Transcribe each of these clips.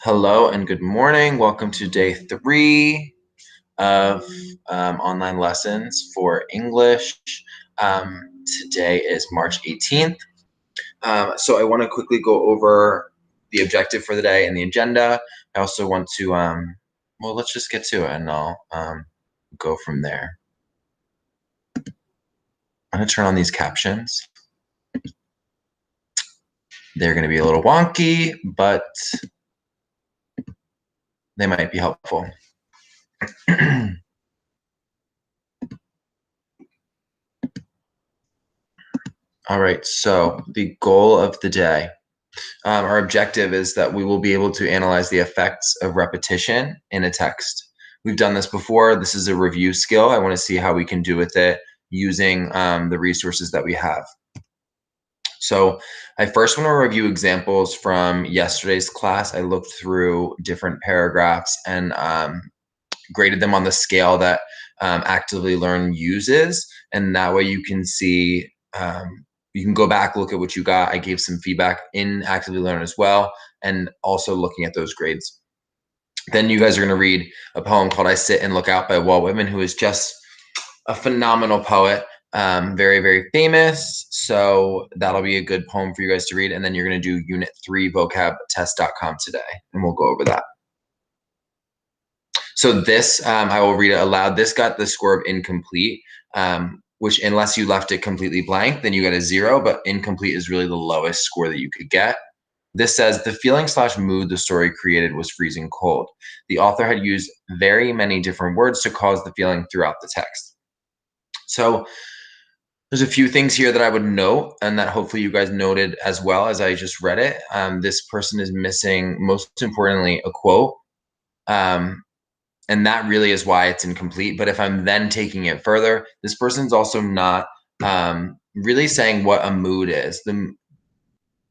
Hello and good morning. Welcome to day 3 of online lessons for English. Today is March 18th. So I want to quickly go over the objective for the day and the agenda. I also want to, well, let's just get to it and I'll go from there. I'm going to turn on these captions. They're going to be a little wonky, but they might be helpful. All right, so the goal of the day. Our objective is that we will be able to analyze the effects of repetition in a text. We've done this before. This is a review skill. I want to see how we can do with it using the resources that we have. So I first want to review examples from yesterday's class. I looked through different paragraphs and graded them on the scale that Actively Learn uses. And that way you can see you can go back, look at what you got. I gave some feedback in Actively Learn as well, and also looking at those grades. Then you guys are going to read a poem called I Sit and Look Out by Walt Whitman, who is just a phenomenal poet, very, very famous. So that'll be a good poem for you guys to read. And then you're going to do Unit 3 vocabtest.com today, and we'll go over that. So this, I will read it aloud. This got the score of incomplete, which unless you left it completely blank, then you get a 0, but incomplete is really the lowest score that you could get. This says, the feeling/mood the story created was freezing cold. The author had used very many different words to cause the feeling throughout the text. So there's a few things here that I would note and that hopefully you guys noted as well as I just read it. This person is missing, most importantly, a quote. And that really is why it's incomplete. But if I'm then taking it further, this person's also not really saying what a mood is.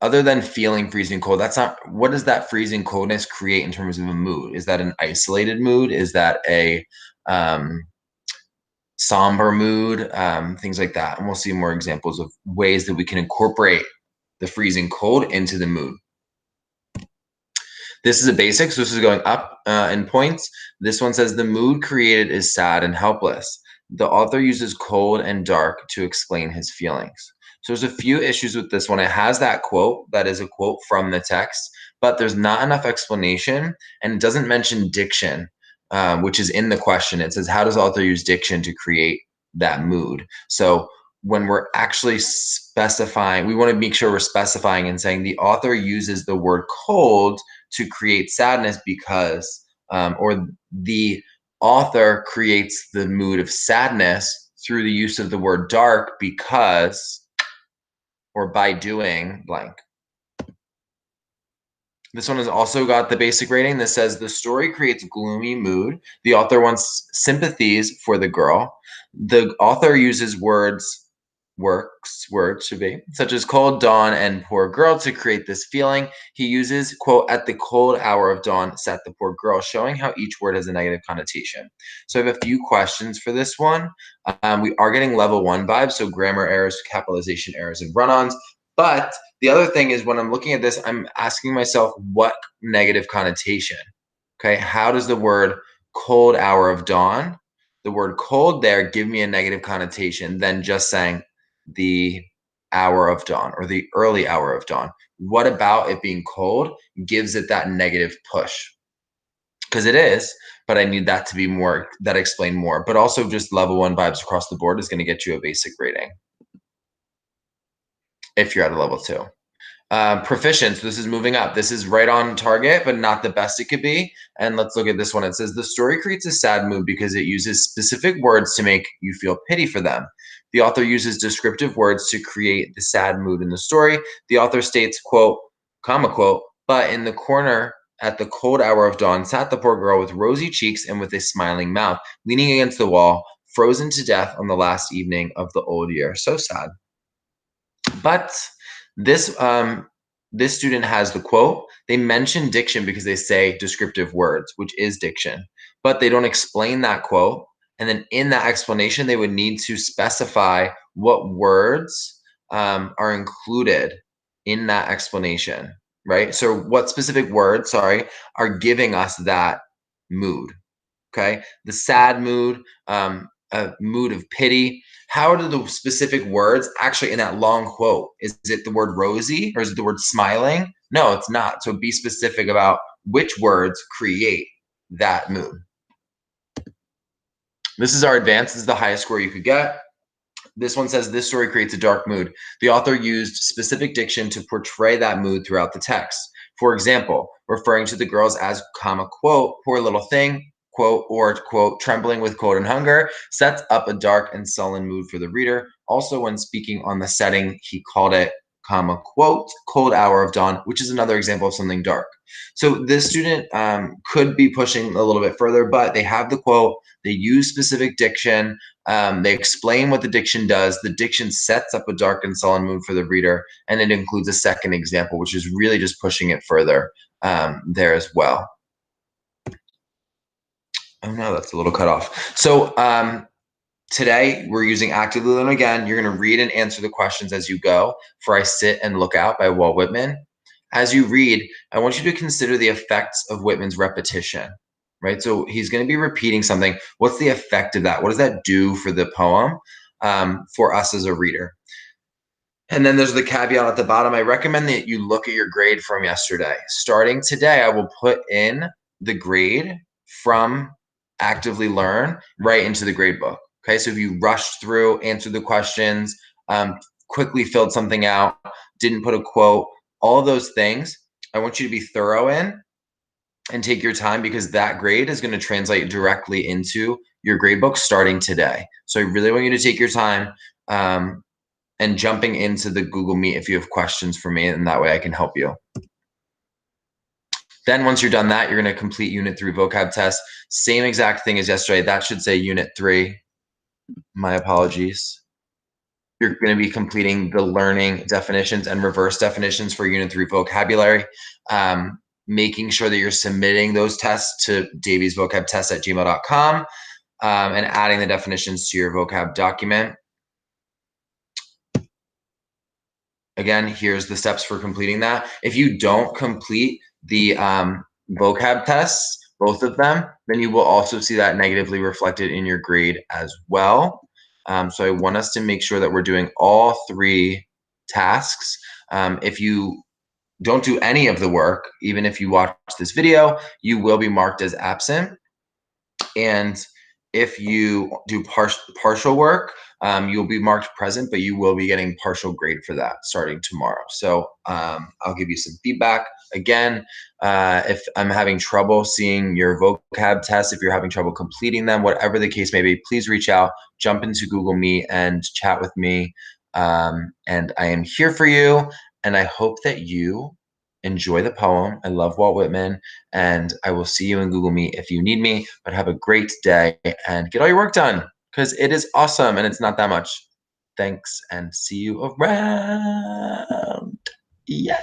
Other than feeling freezing cold, that's not, what does that freezing coldness create in terms of a mood? Is that an isolated mood? Is that a somber mood? Things like that. And we'll see more examples of ways that we can incorporate the freezing cold into the mood. This is a basic, so this is going up in points. This one says, the mood created is sad and helpless. The author uses cold and dark to explain his feelings. So there's a few issues with this one. It has that quote, that is a quote from the text, but there's not enough explanation, and it doesn't mention diction, which is in the question. It says, how does the author use diction to create that mood? So when we're actually specifying, we want to make sure we're specifying and saying the author uses the word cold to create sadness because, or the author creates the mood of sadness through the use of the word dark because, or by doing blank. This one has also got the basic rating that says the story creates gloomy mood. The author wants sympathies for the girl. The author uses words should be, such as cold dawn and poor girl to create this feeling. He uses, quote, at the cold hour of dawn sat the poor girl, showing how each word has a negative connotation. So I have a few questions for this one. We are getting level 1 vibes, so grammar errors, capitalization errors, and run-ons. But the other thing is when I'm looking at this, I'm asking myself what negative connotation, okay? How does the word cold hour of dawn, the word cold there, give me a negative connotation than just saying the hour of dawn or the early hour of dawn? What about it being cold gives it that negative push? Because it is, but I need that to be more, that explain more. But also just level 1 vibes across the board is going to get you a basic rating if you're at a level 2. Proficient, so this is moving up. This is right on target, but not the best it could be. And let's look at this one. It says, the story creates a sad mood because it uses specific words to make you feel pity for them. The author uses descriptive words to create the sad mood in the story. The author states, quote, comma quote, but in the corner at the cold hour of dawn sat the poor girl with rosy cheeks and with a smiling mouth, leaning against the wall, frozen to death on the last evening of the old year. So sad. But this this student has the quote. They mention diction because they say descriptive words, which is diction, but they don't explain that quote. And then in that explanation, they would need to specify what words are included in that explanation, right? So what specific words, sorry, are giving us that mood? Okay, the sad mood, a mood of pity. How do the specific words actually in that long quote? Is it the word rosy or is it the word smiling? No, it's not. So be specific about which words create that mood. This is our advanced. This is the highest score you could get. This one says this story creates a dark mood. The author used specific diction to portray that mood throughout the text. For example, referring to the girls as, comma, quote, poor little thing, quote, or quote, trembling with cold and hunger, sets up a dark and sullen mood for the reader. Also, when speaking on the setting, he called it, comma, quote, cold hour of dawn, which is another example of something dark. So this student could be pushing a little bit further, but they have the quote, they use specific diction, they explain what the diction does. The diction sets up a dark and sullen mood for the reader, and it includes a second example, which is really just pushing it further there as well. Oh no, that's a little cut off. So today we're using actively learn again. You're going to read and answer the questions as you go for I Sit and Look Out by Walt Whitman. As you read, I want you to consider the effects of Whitman's repetition, right? So he's going to be repeating something. What's the effect of that? What does that do for the poem for us as a reader? And then there's the caveat at the bottom. I recommend that you look at your grade from yesterday. Starting today, I will put in the grade from Actively Learn right into the grade book. Okay, so if you rushed through, answered the questions, quickly filled something out, didn't put a quote, all of those things, I want you to be thorough in and take your time because that grade is going to translate directly into your grade book starting today. So I really want you to take your time and jumping into the Google Meet if you have questions for me, and that way I can help you. Then once you're done that, you're going to complete Unit 3 vocab test. Same exact thing as yesterday. That should say Unit 3. My apologies. You're going to be completing the learning definitions and reverse definitions for Unit 3 vocabulary. Making sure that you're submitting those tests to daviesvocabtest@gmail.com and adding the definitions to your vocab document. Again, here's the steps for completing that. If you don't complete the vocab tests, both of them, then you will also see that negatively reflected in your grade as well. So I want us to make sure that we're doing all 3 tasks. If you don't do any of the work, even if you watch this video, you will be marked as absent. And if you do partial work, you'll be marked present, but you will be getting partial grade for that starting tomorrow. So I'll give you some feedback. Again, if I'm having trouble seeing your vocab tests, if you're having trouble completing them, whatever the case may be, please reach out, jump into Google Meet and chat with me. And I am here for you. And I hope that you enjoy the poem. I love Walt Whitman, and I will see you in Google Meet if you need me. But have a great day and get all your work done because it is awesome and it's not that much. Thanks and see you around. Yeah.